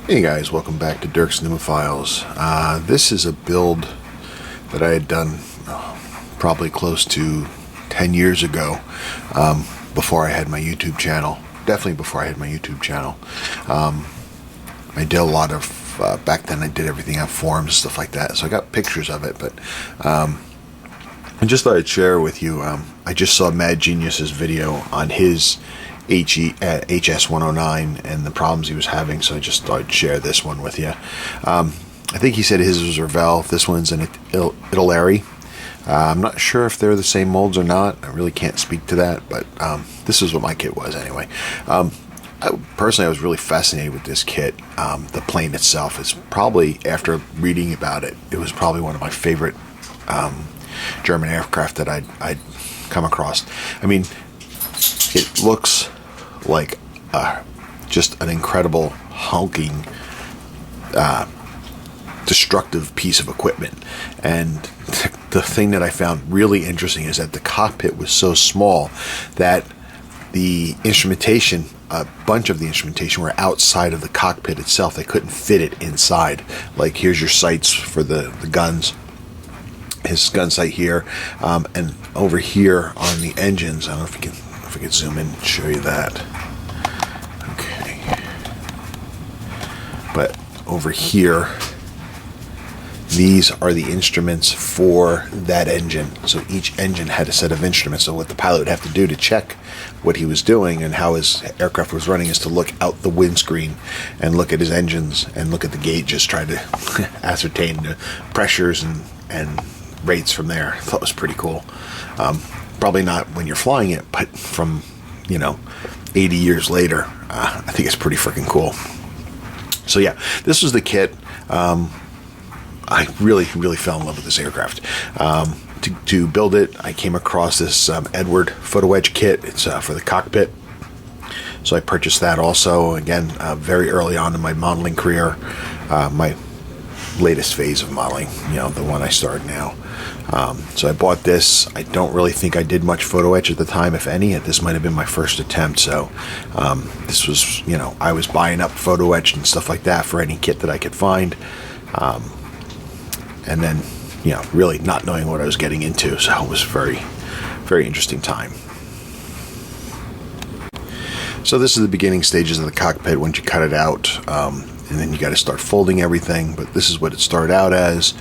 Hey guys, welcome back to Dirk's Pneumophiles. This is a build that I had done probably close to 10 years ago, before I had my YouTube channel. Definitely before I had my YouTube channel. I did a lot of, back then I did everything on forums and stuff like that, so I got pictures of it, but I just thought I'd share with you. I just saw Mad Genius's video on his HS-109 and the problems he was having, so I just thought I'd share this one with you. I think he said his was Revell. This one's an Italeri. I'm not sure if they're the same molds or not. I really can't speak to that, but this is what my kit was anyway. Personally, I was really fascinated with this kit. The plane itself is probably, after reading about it, it was probably one of my favorite German aircraft that I'd come across. I mean, it looks like just an incredible, hulking, destructive piece of equipment. And the thing that I found really interesting is that the cockpit was so small that the instrumentation, a bunch of the instrumentation, were outside of the cockpit itself. They couldn't fit it inside. Like, here's your sights for the guns. His gun sight here, and over here on the engines. I don't know if I can zoom in and show you that. Okay. But over here, these are the instruments for that engine. So each engine had a set of instruments. So what the pilot would have to do to check what he was doing and how his aircraft was running is to look out the windscreen and look at his engines and look at the gauges, try to ascertain the pressures and rates from there. I thought it was pretty cool. Probably not when you're flying it, but from, 80 years later, I think it's pretty freaking cool. So yeah, this was the kit. I really fell in love with this aircraft. To build it, I came across this Edward photo etch kit. It's for the cockpit. So I purchased that also, again, very early on in my modeling career, my latest phase of modeling, the one I started now. So I bought this. I don't really think I did much photo etch at the time, if any. This might have been my first attempt. So this was, I was buying up photo etch and stuff like that for any kit that I could find. And then, really not knowing what I was getting into. So it was a very, very interesting time. So this is the beginning stages of the cockpit once you cut it out. And then you got to start folding everything. But this is what it started out as.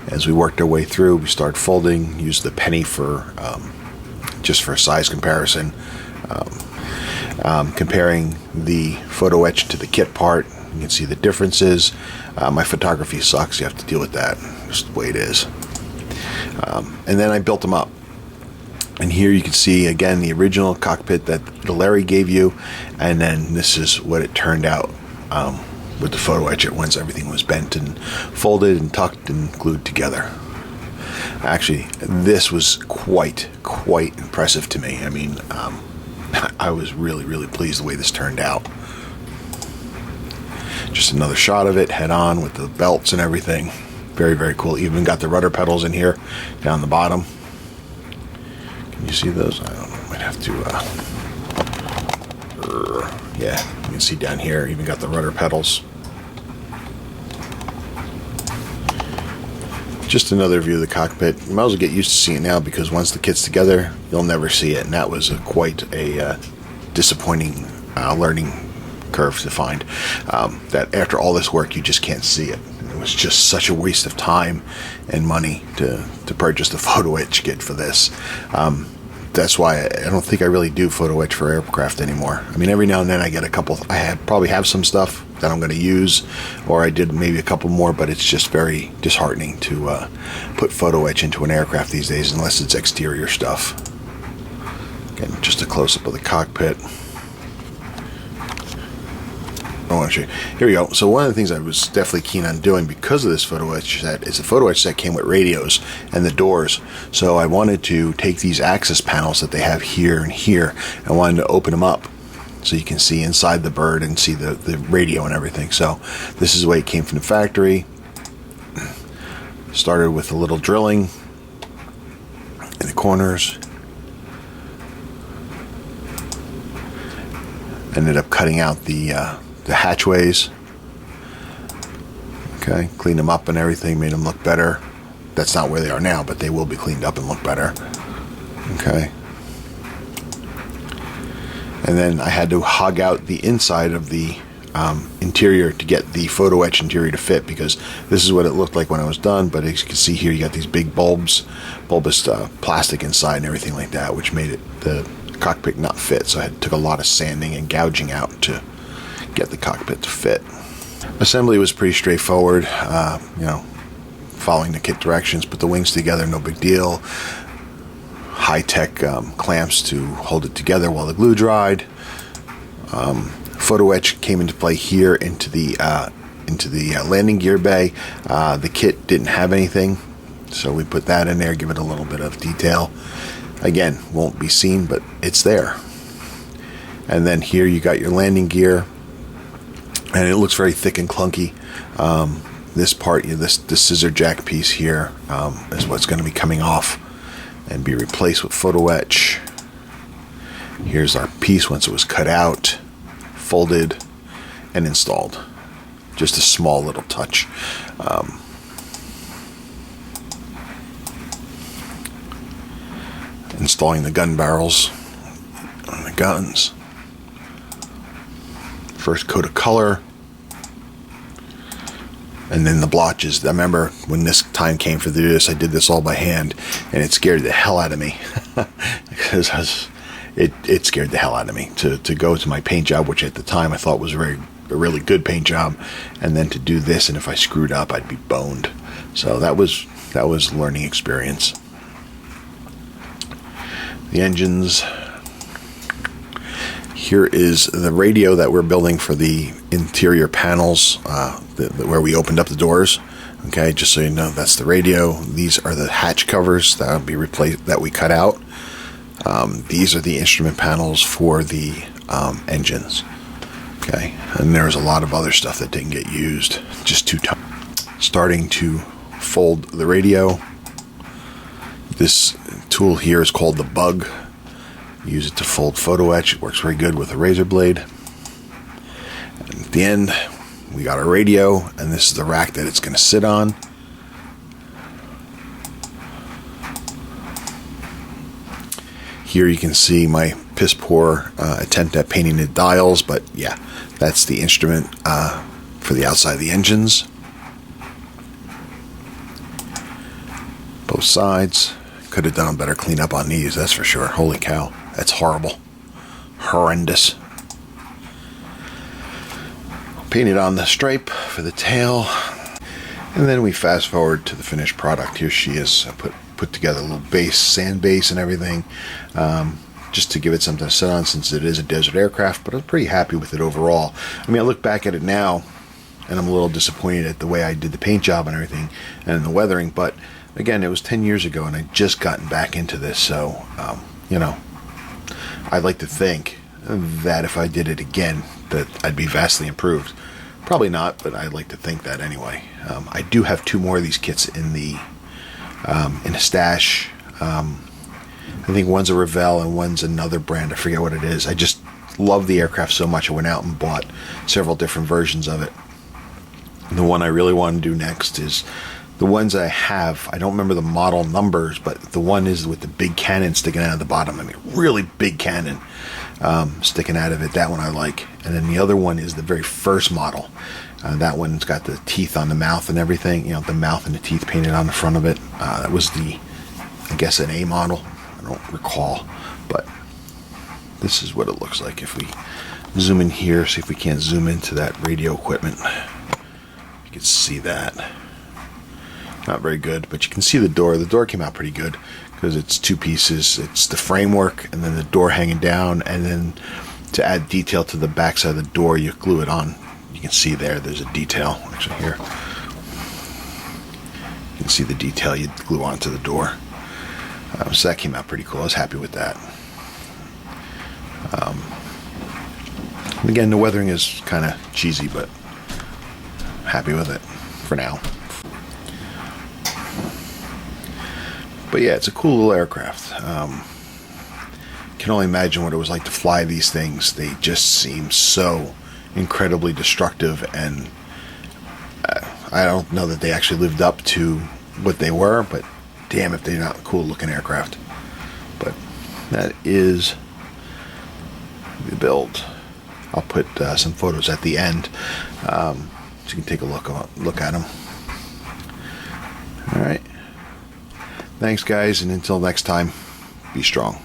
As we worked our way through, we started folding, used the penny for just for size comparison. Comparing the photo etch to the kit part, you can see the differences. My photography sucks, you have to deal with that, just the way it is. And then I built them up. And here you can see, again, the original cockpit that Larry gave you, and then this is what it turned out with the photo etch once everything was bent and folded and tucked and glued together. Actually, this was quite impressive to me. I mean, I was really pleased the way this turned out. Just another shot of it head on with the belts and everything. Very cool. Even got the rudder pedals in here down the bottom. Can you see those? I don't know. Might have to yeah, you can see down here, even got the rudder pedals. Just another view of the cockpit. You might as well get used to seeing it now, because once the kit's together, you'll never see it. And that was quite a disappointing learning curve to find. That after all this work, you just can't see it. It was just such a waste of time and money to purchase the photo etch kit for this. That's why I don't think I really do photo etch for aircraft anymore. I mean, every now and then I get a couple. Probably have some stuff that I'm going to use, or I did maybe a couple more, but it's just very disheartening to put photo etch into an aircraft these days, unless it's exterior stuff. Again, just a close-up of the cockpit. I want to show you. Here we go. So one of the things I was definitely keen on doing because of this photo etch set is the photo etch set came with radios and the doors. So I wanted to take these access panels that they have here and here, and wanted to open them up so you can see inside the bird and see the radio and everything. So this is the way it came from the factory. Started with a little drilling in the corners. Ended up cutting out the hatchways Okay, cleaned them up and everything, made them look better. That's not where they are now, but they will be cleaned up and look better. Okay. And then I had to hog out the inside of the interior to get the photo etch interior to fit, because this is what it looked like when I was done. But as you can see here, you got these big bulbous plastic inside and everything like that, which made the cockpit not fit. So I took a lot of sanding and gouging out to get the cockpit to fit. Assembly was pretty straightforward, following the kit directions. Put the wings together, no big deal. High-tech clamps to hold it together while the glue dried. Photo etch came into play here into the landing gear bay. The kit didn't have anything, so we put that in there, give it a little bit of detail. Again, won't be seen, but it's there. And then here you got your landing gear, and it looks very thick and clunky. This part, this scissor jack piece here, is what's going to be coming off and be replaced with photo etch. Here's our piece once it was cut out, folded, and installed. Just a small little touch. Installing the gun barrels on the guns. First coat of color, and then the blotches. I remember when this time came for this, I did this all by hand, and it scared the hell out of me. Because it scared the hell out of me to go to my paint job, which at the time I thought was a really good paint job, and then to do this, and if I screwed up, I'd be boned. So that was a learning experience. The engines. Here is the radio that we're building for the interior panels, where we opened up the doors. Okay, just so you know, that's the radio. These are the hatch covers that will be replaced, that we cut out. These are the instrument panels for the engines. Okay, and there's a lot of other stuff that didn't get used, just too tough. Starting to fold the radio. This tool here is called the bug. Use it to fold photo etch. It works very good with a razor blade. And at the end, we got our radio, and this is the rack that it's going to sit on. Here you can see my piss poor attempt at painting the dials, but yeah, that's the instrument for the outside of the engines. Both sides. Could have done a better cleanup on these, that's for sure. Holy cow, that's horrible. Horrendous. Painted on the stripe for the tail. And then we fast forward to the finished product. Here she is. I put together a little base, sand base and everything, just to give it something to sit on, since it is a desert aircraft, but I'm pretty happy with it overall. I mean, I look back at it now, and I'm a little disappointed at the way I did the paint job and everything, and the weathering, but again, it was 10 years ago, and I'd just gotten back into this, so, I'd like to think that if I did it again, that I'd be vastly improved. Probably not, but I'd like to think that anyway. I do have 2 more of these kits in a stash. I think one's a Revell and one's another brand. I forget what it is. I just love the aircraft so much, I went out and bought several different versions of it. The one I really want to do next is the ones I have. I don't remember the model numbers, but the one is with the big cannon sticking out of the bottom. I mean, really big cannon sticking out of it. That one I like. And then the other one is the very first model. That one's got the teeth on the mouth and everything. The mouth and the teeth painted on the front of it. That was I guess, an A model. I don't recall. But this is what it looks like. If we zoom in here, see if we can't zoom into that radio equipment. You can see that. Not very good, but you can see the door. The door came out pretty good because it's 2 pieces. It's the framework and then the door hanging down, and then to add detail to the back side of the door, you glue it on. You can see there's a detail actually here. You can see the detail you glue onto the door. So that came out pretty cool. I was happy with that. And again, the weathering is kind of cheesy, but happy with it for now. But yeah, it's a cool little aircraft. Can only imagine what it was like to fly these things. They just seem so incredibly destructive, and I don't know that they actually lived up to what they were, but damn if they're not cool looking aircraft. But that is the build. I'll put some photos at the end, so you can take a look at them. All right. Thanks, guys, and until next time, be strong.